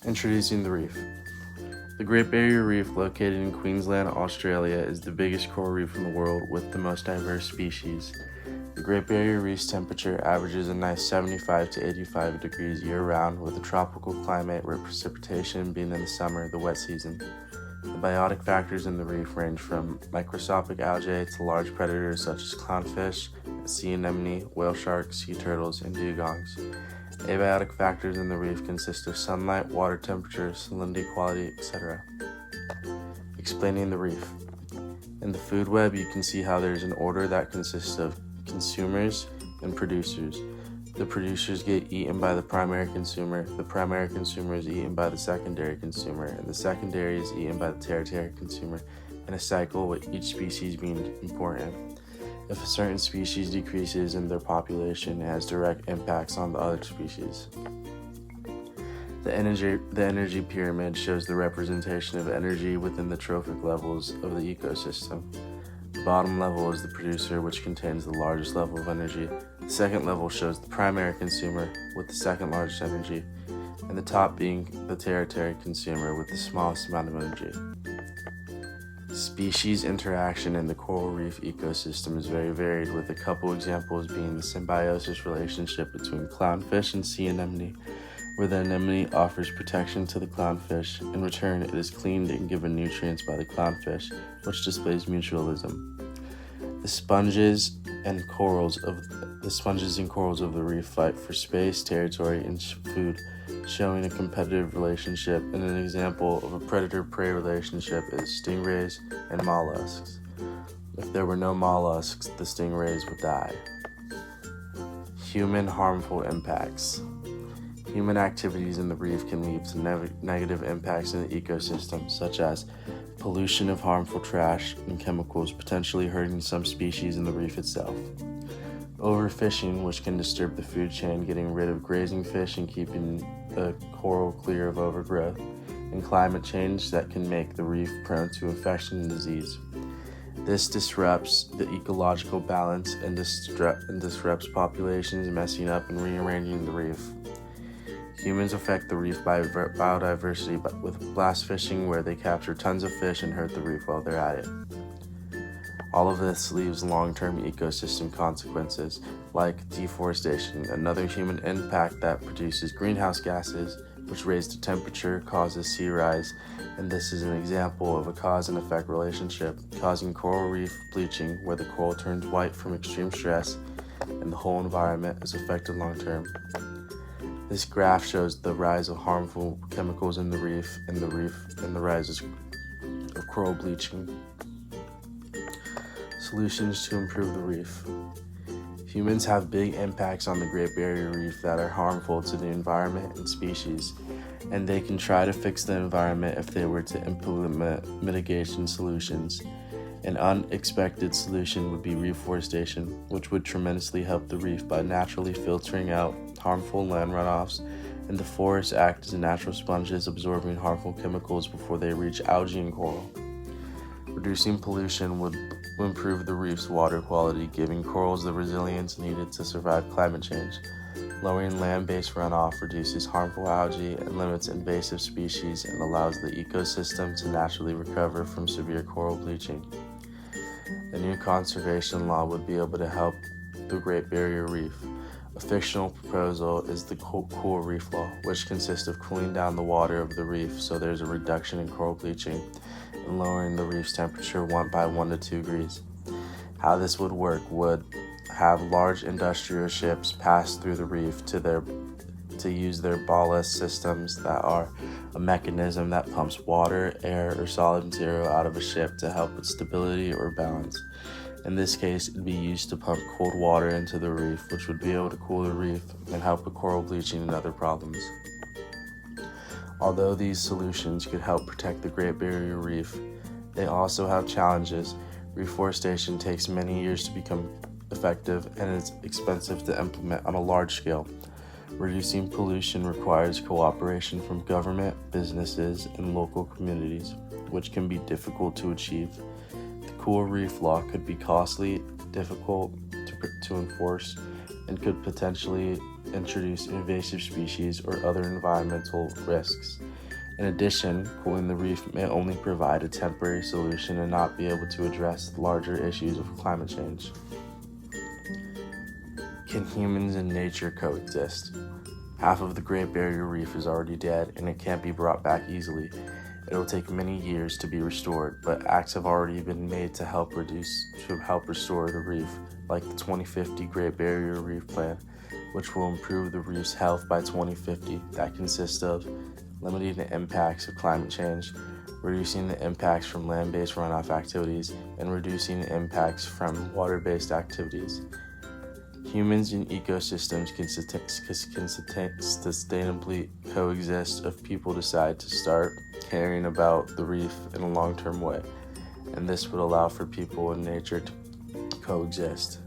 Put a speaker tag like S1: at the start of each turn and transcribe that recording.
S1: Introducing the reef. The Great Barrier Reef, located in Queensland, Australia, is the biggest coral reef in the world with the most diverse species. The Great Barrier Reef's temperature averages a nice 75 to 85 degrees year-round, with a tropical climate where precipitation being in the summer, the wet season. The biotic factors in the reef range from microscopic algae to large predators such as clownfish, sea anemone, whale sharks, sea turtles, and dugongs. Abiotic factors in the reef consist of sunlight, water temperature, salinity quality, etc. Explaining the reef. In the food web, you can see how there's an order that consists of consumers and producers. The producers get eaten by the primary consumer is eaten by the secondary consumer, and the secondary is eaten by the tertiary consumer, in a cycle with each species being important. If a certain species decreases in their population, it has direct impacts on the other species. The energy pyramid shows the representation of energy within the trophic levels of the ecosystem. The bottom level is the producer, which contains the largest level of energy. The second level shows the primary consumer with the second largest energy, and the top being the tertiary consumer with the smallest amount of energy. Species interaction in the coral reef ecosystem is very varied, with a couple examples being the symbiosis relationship between clownfish and sea anemone, where the anemone offers protection to the clownfish. In return, it is cleaned and given nutrients by the clownfish, which displays mutualism. The sponges and corals of the reef fight for space, territory, and food, showing a competitive relationship, and an example of a predator-prey relationship is stingrays and mollusks. If there were no mollusks, the stingrays would die. Human harmful impacts. Human activities in the reef can lead to negative impacts in the ecosystem, such as pollution of harmful trash and chemicals, potentially hurting some species in the reef itself. Overfishing, which can disturb the food chain, getting rid of grazing fish and keeping the coral clear of overgrowth. And climate change that can make the reef prone to infection and disease. This disrupts the ecological balance and disrupts populations, messing up and rearranging the reef. Humans affect the reef biodiversity with blast fishing, where they capture tons of fish and hurt the reef while they're at it. All of this leaves long-term ecosystem consequences, like deforestation, another human impact that produces greenhouse gases, which raise the temperature, causes sea rise, and this is an example of a cause and effect relationship, causing coral reef bleaching, where the coral turns white from extreme stress, and the whole environment is affected long-term. This graph shows the rise of harmful chemicals in the reef and the rise of coral bleaching. Solutions to improve the reef. Humans have big impacts on the Great Barrier Reef that are harmful to the environment and species, and they can try to fix the environment if they were to implement mitigation solutions. An unexpected solution would be reforestation, which would tremendously help the reef by naturally filtering out harmful land runoffs, and the forests act as natural sponges, absorbing harmful chemicals before they reach algae and coral. Reducing pollution would improve the reef's water quality, giving corals the resilience needed to survive climate change. Lowering land-based runoff reduces harmful algae and limits invasive species, and allows the ecosystem to naturally recover from severe coral bleaching. A new conservation law would be able to help the Great Barrier Reef. A fictional proposal is the Cool Reef Law, which consists of cooling down the water of the reef so there's a reduction in coral bleaching, and lowering the reef's temperature by 1 to 2 degrees. How this would work would have large industrial ships pass through the reef to use their ballast systems, that are a mechanism that pumps water, air, or solid material out of a ship to help with stability or balance. In this case, it would be used to pump cold water into the reef, which would be able to cool the reef and help with coral bleaching and other problems. Although these solutions could help protect the Great Barrier Reef, they also have challenges. Reforestation takes many years to become effective, and it's expensive to implement on a large scale. Reducing pollution requires cooperation from government, businesses, and local communities, which can be difficult to achieve. The Cool Reef Law could be costly, difficult to enforce, and could potentially introduce invasive species or other environmental risks. In addition, cooling the reef may only provide a temporary solution and not be able to address the larger issues of climate change. Can humans and nature coexist? Half of the Great Barrier Reef is already dead and it can't be brought back easily. It'll take many years to be restored, but acts have already been made to help restore the reef, like the 2050 Great Barrier Reef Plan, which will improve the reef's health by 2050. That consists of limiting the impacts of climate change, reducing the impacts from land-based runoff activities, and reducing the impacts from water-based activities. Humans and ecosystems can sustainably coexist if people decide to start caring about the reef in a long-term way, and this would allow for people and nature to coexist.